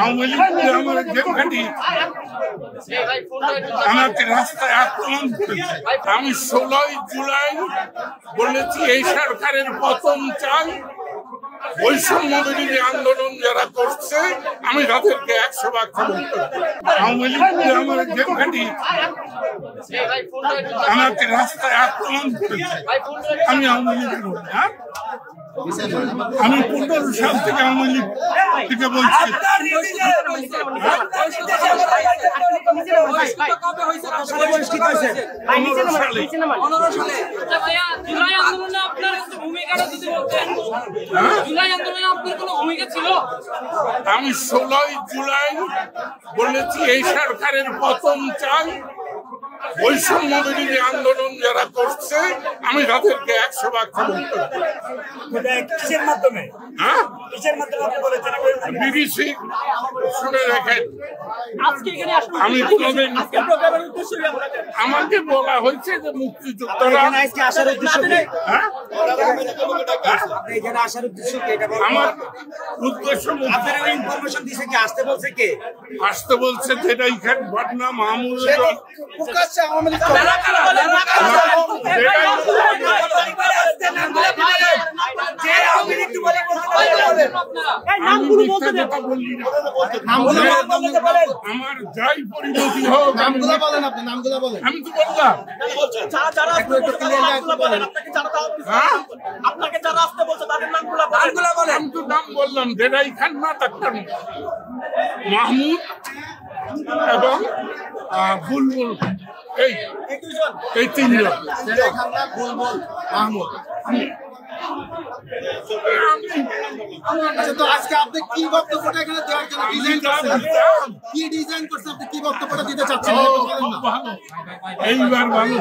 আওয়ামী লীগ আমার জেলখাটি আমাকে রাস্তায় আক্রমণ করেছে। আমি 16 জুলাই বলেছি এই সরকারের পতন চাই। বৈষম্য বিরোধী আন্দোলন যারা করছে আমি তাদেরকে 100 খবর করব। আওয়ামী লীগ আমার জেলখাটি আমাকে রাস্তায় আক্রমণ করেছে। আমি আওয়ামী লীগের আমি 15 সাল থেকে আওয়ামী লীগ থেকে বলছি। আমি 16 জুলাই বলেছি এই সরকারের পতন চাই। বৈষম্য বিরোধী আন্দোলন যারা করছে আমি তাদেরকে 100 খবর করব। কিসের মাধ্যমে? কিসের মাধ্যমে আপনি বলেছেন? বিবিসি শুনে রাখেন। আমি কোনোদিন আমাকে বলা হয়েছে যে মুক্তিযোদ্ধারা আসার উদ্দেশ্য আমার উদ্দেশ্য ইনফরমেশন দিছে কি? আসতে বলছে কে? আসতে বলছে যেটা এখানে ঘটনা মাহমুদ আমার যাই পরিণতি হোক নামগুলো বলেন, আপনি নামগুলো বলেন। আমি তো বললাম আপনাকে যারা আসতে বলছে তাদের নামগুলো বলেন। আমি তো নাম বললাম যেটাই খান না ডাক্তার মাহমুদ এবং বুলবুল, এই তিনজন। মাহমুদ তো আজকে আপনি কি বক্তব্যটা এখানে দেওয়ার জন্য ডিজাইন করছেন? কি ডিজাইন করছেন? আপনি কি বক্তব্যটা দিতে চাচ্ছেন? এইবার ভালো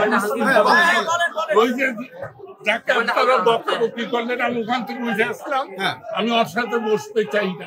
ওই যে যাকে আপনারা বক্তব্য করলেন আমি ওখান থেকে বুঝে আসলাম। আমি ওর সাথে বসতে চাই না।